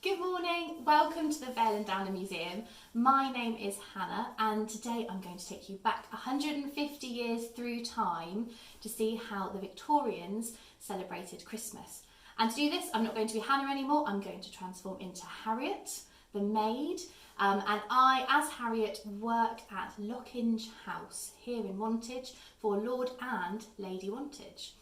Good morning, welcome to the Vale and Downer Museum. My name is Hannah and today I'm going to take you back 150 years through time to see how the Victorians celebrated Christmas. And to do this, I'm not going to be Hannah anymore, I'm going to transform into Harriet, the maid. And I, as Harriet, work at Lockinge House here in Wantage for Lord and Lady Wantage.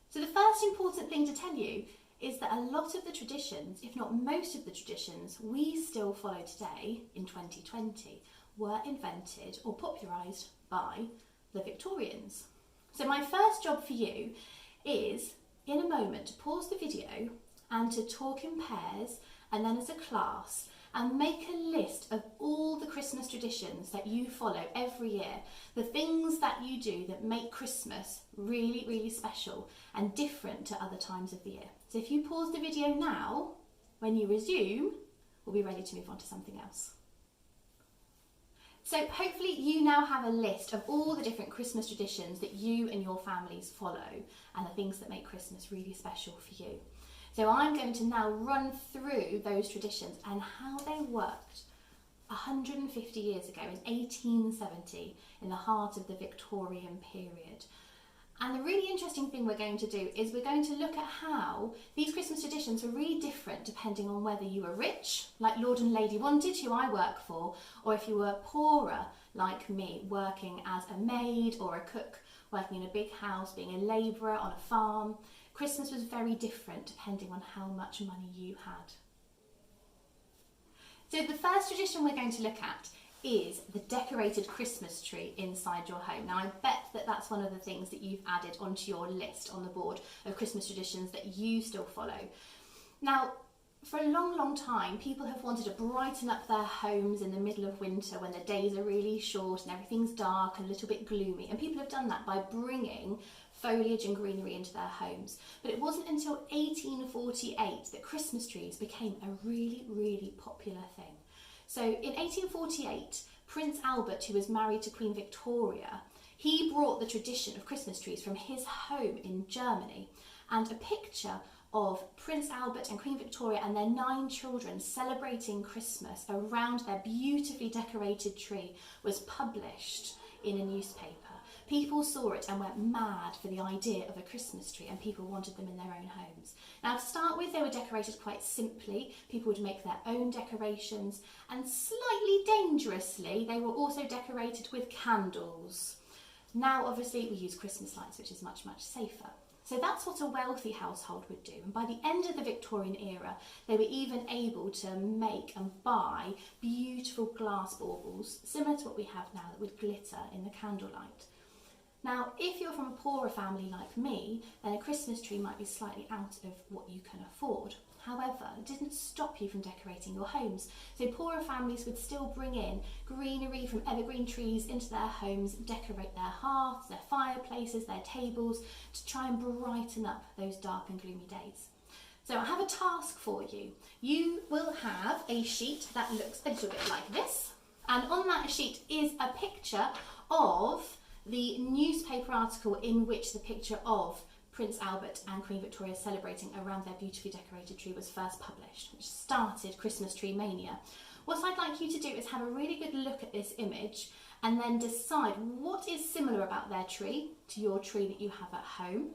So the first important thing to tell you is that a lot of the traditions, if not most of the traditions, we still follow today in 2020 were invented or popularised by the Victorians. So my first job for you is, in a moment, to pause the video and to talk in pairs and then as a class and make a list of all the Christmas traditions that you follow every year, the things that you do that make Christmas really, really special and different to other times of the year. So if you pause the video now, when you resume, we'll be ready to move on to something else. So hopefully you now have a list of all the different Christmas traditions that you and your families follow and the things that make Christmas really special for you. So I'm going to now run through those traditions and how they worked 150 years ago in 1870 in the heart of the Victorian period. And the really interesting thing we're going to do is we're going to look at how these Christmas traditions were really different depending on whether you were rich, like Lord and Lady Wantage, who I work for, or if you were poorer, like me, working as a maid or a cook, working in a big house, being a labourer on a farm. Christmas was very different depending on how much money you had. So the first tradition we're going to look at is the decorated Christmas tree inside your home. Now I bet that that's one of the things that you've added onto your list on the board of Christmas traditions that you still follow. Now for a long, long time people have wanted to brighten up their homes in the middle of winter when the days are really short and everything's dark and a little bit gloomy, and people have done that by bringing foliage and greenery into their homes. But it wasn't until 1848 that Christmas trees became a really, really popular thing. So in 1848, Prince Albert, who was married to Queen Victoria, he brought the tradition of Christmas trees from his home in Germany, and a picture of Prince Albert and Queen Victoria and their 9 children celebrating Christmas around their beautifully decorated tree was published in a newspaper. People saw it and went mad for the idea of a Christmas tree, and people wanted them in their own homes. Now to start with, they were decorated quite simply. People would make their own decorations, and slightly dangerously, they were also decorated with candles. Now obviously we use Christmas lights, which is much, much safer. So that's what a wealthy household would do. And by the end of the Victorian era, they were even able to make and buy beautiful glass baubles, similar to what we have now, that would glitter in the candlelight. Now, if you're from a poorer family like me, then a Christmas tree might be slightly out of what you can afford. However, it didn't stop you from decorating your homes. So poorer families would still bring in greenery from evergreen trees into their homes, decorate their hearths, their fireplaces, their tables, to try and brighten up those dark and gloomy days. So I have a task for you. You will have a sheet that looks a little bit like this. And on that sheet is a picture of the newspaper article in which the picture of Prince Albert and Queen Victoria celebrating around their beautifully decorated tree was first published, which started Christmas tree mania. What I'd like you to do is have a really good look at this image and then decide what is similar about their tree to your tree that you have at home,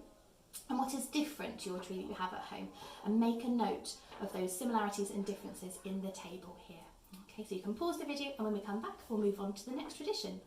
and what is different to your tree that you have at home, and make a note of those similarities and differences in the table here. Okay, so you can pause the video, and when we come back we'll move on to the next tradition.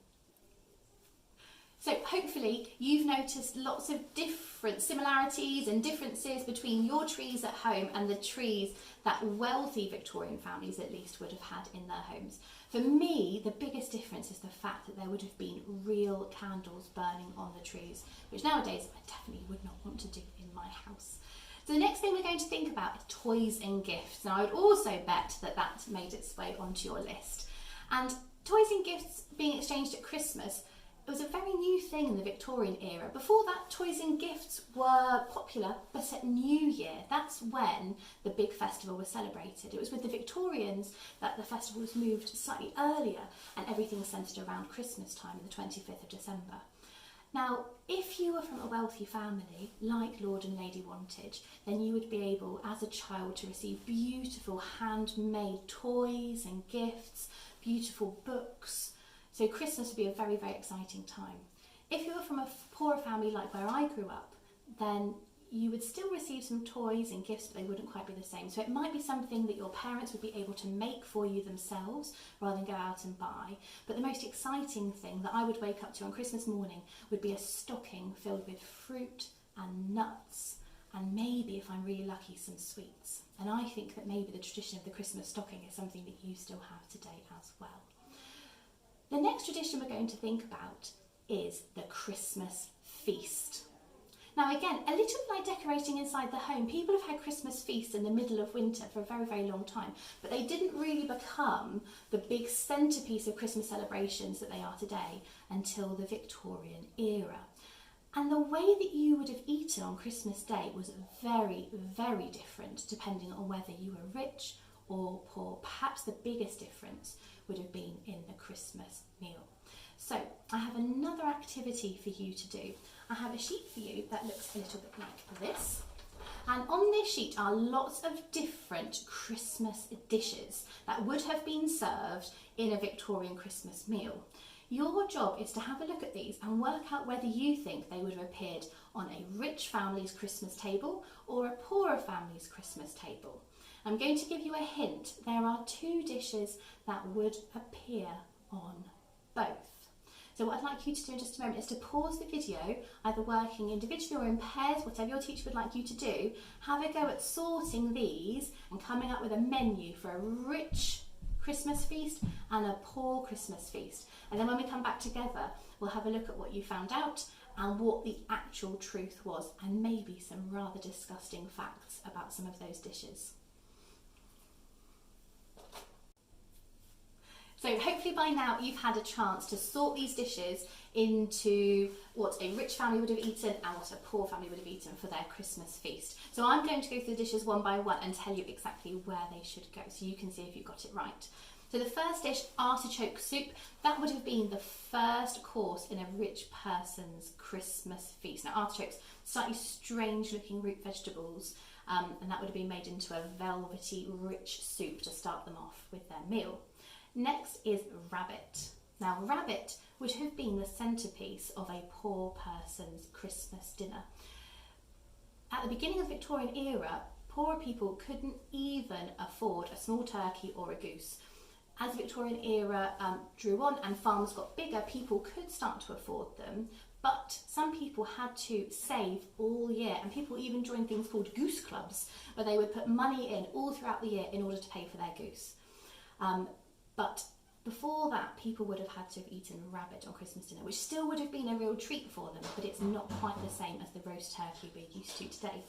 So hopefully you've noticed lots of different similarities and differences between your trees at home and the trees that wealthy Victorian families at least would have had in their homes. For me, the biggest difference is the fact that there would have been real candles burning on the trees, which nowadays I definitely would not want to do in my house. So the next thing we're going to think about is toys and gifts. Now I would also bet that that made its way onto your list. And toys and gifts being exchanged at Christmas, it was a very new thing in the Victorian era. Before that, toys and gifts were popular, but at New Year, that's when the big festival was celebrated. It was with the Victorians that the festival was moved slightly earlier, and everything centred around Christmas time, the 25th of December. Now, if you were from a wealthy family, like Lord and Lady Wantage, then you would be able, as a child, to receive beautiful handmade toys and gifts, beautiful books. So Christmas would be a very, very exciting time. If you were from a poorer family, like where I grew up, then you would still receive some toys and gifts, but they wouldn't quite be the same. So it might be something that your parents would be able to make for you themselves rather than go out and buy. But the most exciting thing that I would wake up to on Christmas morning would be a stocking filled with fruit and nuts, and maybe, if I'm really lucky, some sweets. And I think that maybe the tradition of the Christmas stocking is something that you still have today as well. The next tradition we're going to think about is the Christmas feast. Now again, a little bit like decorating inside the home, people have had Christmas feasts in the middle of winter for a very, very long time, but they didn't really become the big centrepiece of Christmas celebrations that they are today until the Victorian era. And the way that you would have eaten on Christmas Day was very, very different depending on whether you were rich or poor. Perhaps the biggest difference would have been in the Christmas meal. So I have another activity for you to do. I have a sheet for you that looks a little bit like this. And on this sheet are lots of different Christmas dishes that would have been served in a Victorian Christmas meal. Your job is to have a look at these and work out whether you think they would have appeared on a rich family's Christmas table or a poorer family's Christmas table. I'm going to give you a hint. There are two dishes that would appear on both. So what I'd like you to do in just a moment is to pause the video, either working individually or in pairs, whatever your teacher would like you to do. Have a go at sorting these and coming up with a menu for a rich Christmas feast and a poor Christmas feast. And then when we come back together, we'll have a look at what you found out and what the actual truth was, and maybe some rather disgusting facts about some of those dishes. So hopefully by now you've had a chance to sort these dishes into what a rich family would have eaten and what a poor family would have eaten for their Christmas feast. So I'm going to go through the dishes one by one and tell you exactly where they should go so you can see if you've got it right. So the first dish, artichoke soup, that would have been the first course in a rich person's Christmas feast. Now artichokes, slightly strange looking root vegetables, and that would have been made into a velvety rich soup to start them off with their meal. Next is rabbit. Now rabbit would have been the centrepiece of a poor person's Christmas dinner. At the beginning of the Victorian era, poorer people couldn't even afford a small turkey or a goose. As the Victorian era drew on and farms got bigger, people could start to afford them, but some people had to save all year, and people even joined things called goose clubs, where they would put money in all throughout the year in order to pay for their goose. But before that, people would have had to have eaten rabbit on Christmas dinner, which still would have been a real treat for them, but it's not quite the same as the roast turkey we're used to today.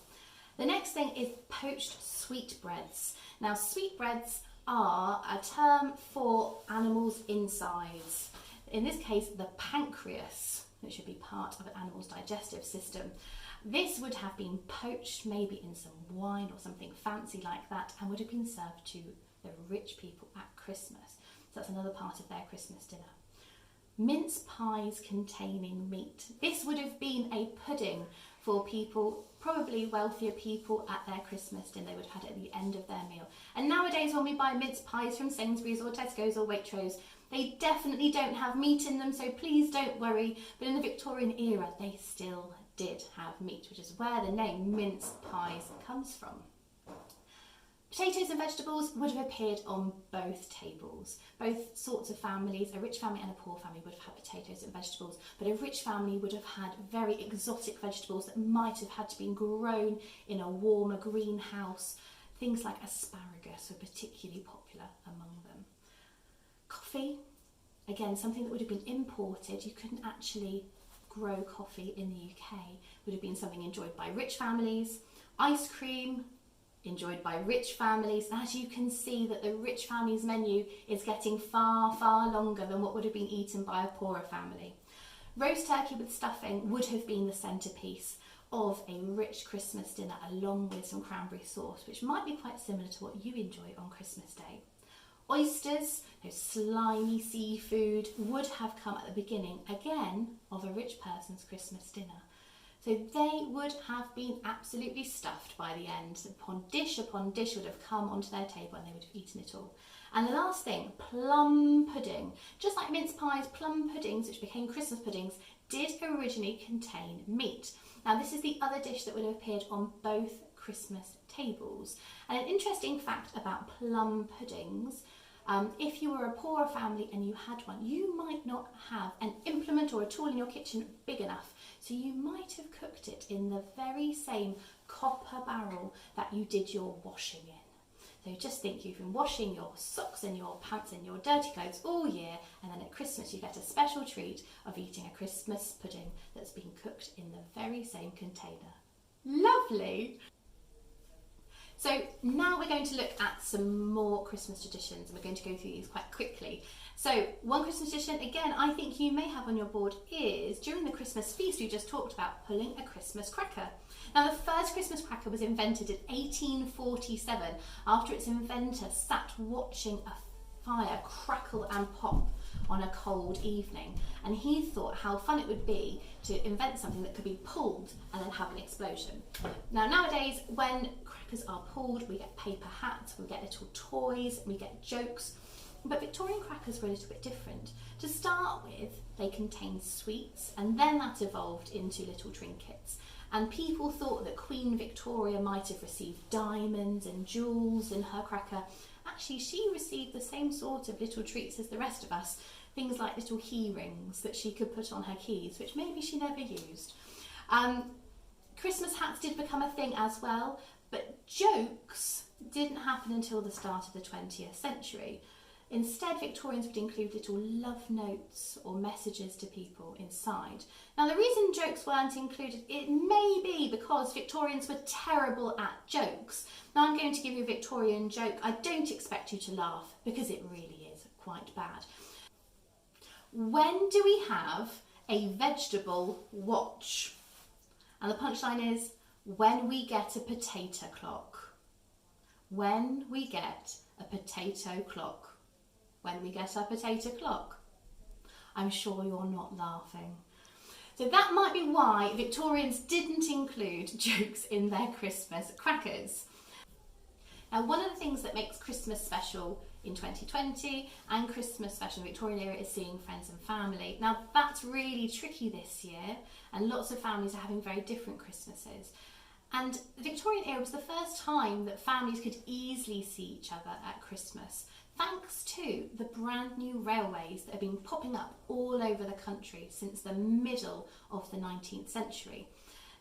The next thing is poached sweetbreads. Now, sweetbreads are a term for animals' insides. In this case, the pancreas, which should be part of an animal's digestive system. This would have been poached, maybe in some wine or something fancy like that, and would have been served to the rich people at Christmas. So that's another part of their Christmas dinner. Mince pies containing meat. This would have been a pudding for people, probably wealthier people, at their Christmas dinner. They would have had it at the end of their meal. And nowadays when we buy mince pies from Sainsbury's or Tesco's or Waitrose, they definitely don't have meat in them, so please don't worry. But in the Victorian era, they still did have meat, which is where the name mince pies comes from. Potatoes and vegetables would have appeared on both tables. Both sorts of families, a rich family and a poor family, would have had potatoes and vegetables, but a rich family would have had very exotic vegetables that might have had to be grown in a warmer greenhouse. Things like asparagus were particularly popular among them. Coffee, again, something that would have been imported. You couldn't actually grow coffee in the UK. Would have been something enjoyed by rich families. Ice cream, enjoyed by rich families. As you can see that the rich family's menu is getting far, far longer than what would have been eaten by a poorer family. Roast turkey with stuffing would have been the centrepiece of a rich Christmas dinner, along with some cranberry sauce, which might be quite similar to what you enjoy on Christmas Day. Oysters, slimy seafood, would have come at the beginning, again, of a rich person's Christmas dinner. So they would have been absolutely stuffed by the end. Upon dish would have come onto their table and they would have eaten it all. And the last thing, plum pudding. Just like mince pies, plum puddings, which became Christmas puddings, did originally contain meat. Now this is the other dish that would have appeared on both Christmas tables. And an interesting fact about plum puddings, if you were a poorer family and you had one, you might not have an implement or a tool in your kitchen big enough. So you might have cooked it in the very same copper barrel that you did your washing in. So just think, you've been washing your socks and your pants and your dirty clothes all year, and then at Christmas you get a special treat of eating a Christmas pudding that's been cooked in the very same container. Lovely! So now we're going to look at some more Christmas traditions, and we're going to go through these quite quickly. So one Christmas tradition, again, I think you may have on your board is, during the Christmas feast we just talked about, pulling a Christmas cracker. Now the first Christmas cracker was invented in 1847 after its inventor sat watching a fire crackle and pop on a cold evening, and he thought how fun it would be to invent something that could be pulled and then have an explosion. Now nowadays when crackers are pulled, we get paper hats, we get little toys, we get jokes, but Victorian crackers were a little bit different. To start with, they contained sweets, and then that evolved into little trinkets. And people thought that Queen Victoria might have received diamonds and jewels in her cracker. Actually, she received the same sort of little treats as the rest of us, things like little key rings that she could put on her keys, which maybe she never used. Christmas hats did become a thing as well, but jokes didn't happen until the start of the 20th century. Instead, Victorians would include little love notes or messages to people inside. Now, the reason jokes weren't included, it may be because Victorians were terrible at jokes. Now, I'm going to give you a Victorian joke. I don't expect you to laugh because it really is quite bad. When do we have a vegetable watch? And the punchline is, when we get a potato clock. When we get a potato clock. When we get a potato clock. I'm sure you're not laughing. So that might be why Victorians didn't include jokes in their Christmas crackers. Now, one of the things that makes Christmas special in 2020 and Christmas special in the Victorian era is seeing friends and family. Now, that's really tricky this year, and lots of families are having very different Christmases. And the Victorian era was the first time that families could easily see each other at Christmas, thanks to the brand new railways that have been popping up all over the country since the middle of the 19th century.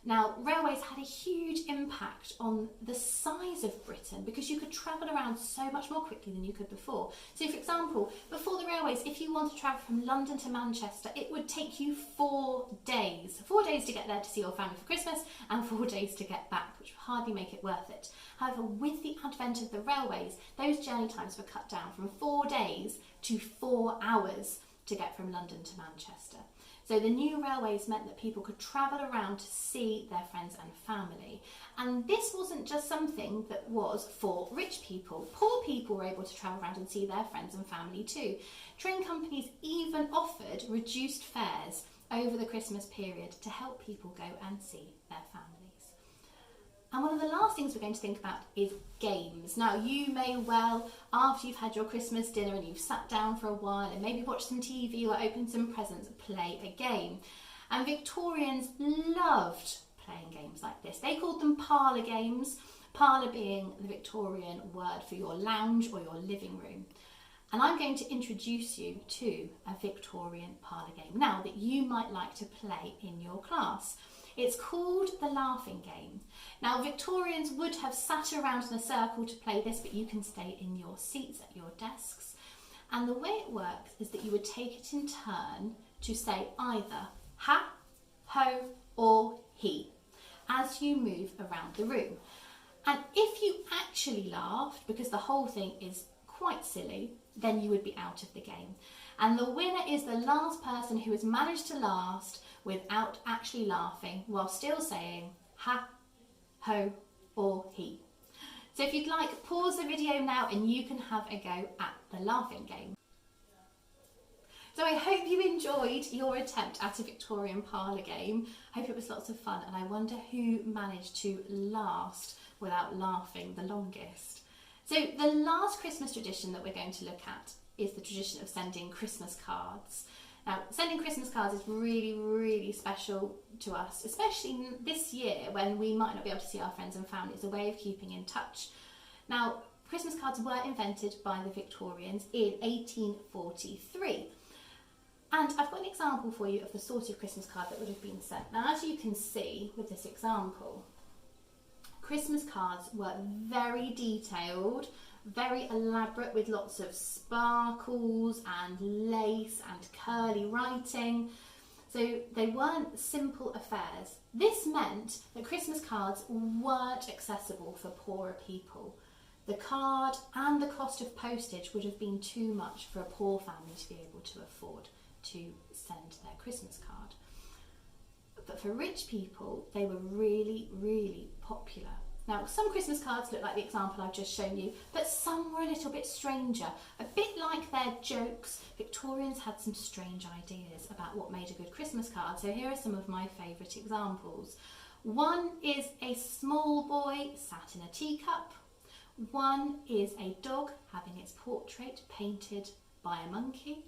Now, railways had a huge impact on the size of Britain because you could travel around so much more quickly than you could before. So, for example, before the railways, if you wanted to travel from London to Manchester, it would take you 4 days. 4 days to get there to see your family for Christmas and 4 days to get back, which would hardly make it worth it. However, with the advent of the railways, those journey times were cut down from 4 days to 4 hours to get from London to Manchester. So the new railways meant that people could travel around to see their friends and family. And this wasn't just something that was for rich people. Poor people were able to travel around and see their friends and family too. Train companies even offered reduced fares over the Christmas period to help people go and see their families. And one of the last things we're going to think about is games. Now, you may well, after you've had your Christmas dinner and you've sat down for a while and maybe watched some TV or opened some presents, play a game. And Victorians loved playing games like this. They called them parlour games, parlour being the Victorian word for your lounge or your living room. And I'm going to introduce you to a Victorian parlour game now that you might like to play in your class. It's called the laughing game. Now, Victorians would have sat around in a circle to play this, but you can stay in your seats at your desks. And the way it works is that you would take it in turn to say either ha, ho, or he as you move around the room. And if you actually laughed, because the whole thing is quite silly, then you would be out of the game. And the winner is the last person who has managed to last without actually laughing while still saying ha, ho, or he. So if you'd like, pause the video now and you can have a go at the laughing game. So I hope you enjoyed your attempt at a Victorian parlour game. I hope it was lots of fun, and I wonder who managed to last without laughing the longest. So the last Christmas tradition that we're going to look at is the tradition of sending Christmas cards. Now, sending Christmas cards is really, really special to us, especially this year when we might not be able to see our friends and family. It's a way of keeping in touch. Now, Christmas cards were invented by the Victorians in 1843. And I've got an example for you of the sort of Christmas card that would have been sent. Now, as you can see with this example, Christmas cards were very detailed, very elaborate, with lots of sparkles and lace and curly writing. So they weren't simple affairs. This meant that Christmas cards weren't accessible for poorer people. The card and the cost of postage would have been too much for a poor family to be able to afford to send their Christmas card. But for rich people, they were really, really popular. Now, some Christmas cards look like the example I've just shown you, but some were a little bit stranger. A bit like their jokes, Victorians had some strange ideas about what made a good Christmas card. So here are some of my favourite examples. One is a small boy sat in a teacup. One is a dog having its portrait painted by a monkey.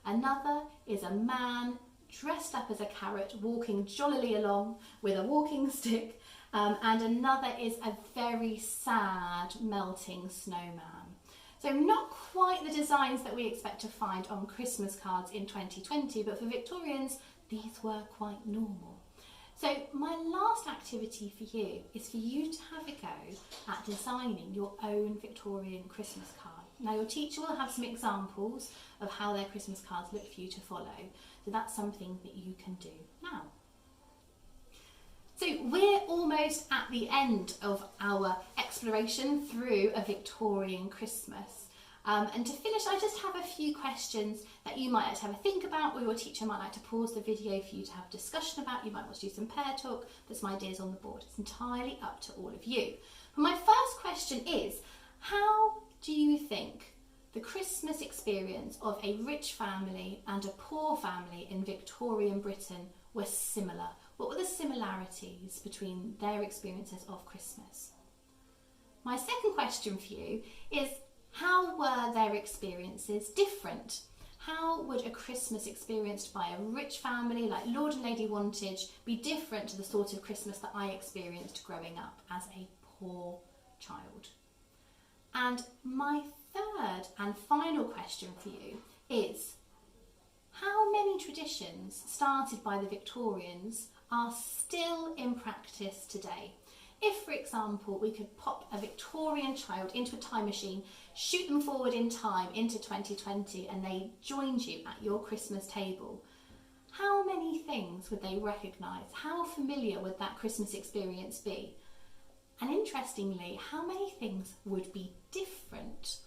Another is a man dressed up as a carrot walking jollily along with a walking stick. And another is a very sad melting snowman. So not quite the designs that we expect to find on Christmas cards in 2020, but for Victorians, these were quite normal. So my last activity for you is for you to have a go at designing your own Victorian Christmas card. Now, your teacher will have some examples of how their Christmas cards look for you to follow. So that's something that you can do now. So we're almost at the end of our exploration through a Victorian Christmas. And to finish, I just have a few questions that you might like to have a think about, or your teacher might like to pause the video for you to have discussion about. You might want to do some pair talk, put some ideas on the board. It's entirely up to all of you. But my first question is, how do you think the Christmas experience of a rich family and a poor family in Victorian Britain were similar? What were the similarities between their experiences of Christmas? My second question for you is, how were their experiences different? How would a Christmas experienced by a rich family like Lord and Lady Wantage be different to the sort of Christmas that I experienced growing up as a poor child? And my third and final question for you is, how many traditions started by the Victorians are still in practice today? If, for example, we could pop a Victorian child into a time machine, shoot them forward in time into 2020, and they joined you at your Christmas table, how many things would they recognise? How familiar would that Christmas experience be? And interestingly, how many things would be different?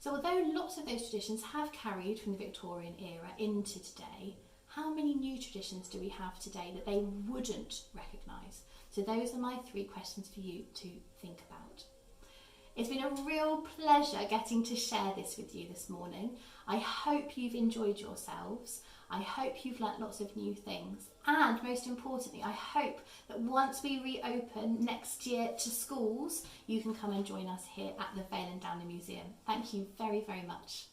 So although lots of those traditions have carried from the Victorian era into today, how many new traditions do we have today that they wouldn't recognise? So those are my three questions for you to think about. It's been a real pleasure getting to share this with you this morning. I hope you've enjoyed yourselves. I hope you've learnt lots of new things. And most importantly, I hope that once we reopen next year to schools, you can come and join us here at the Vale and Downer Museum. Thank you very, very much.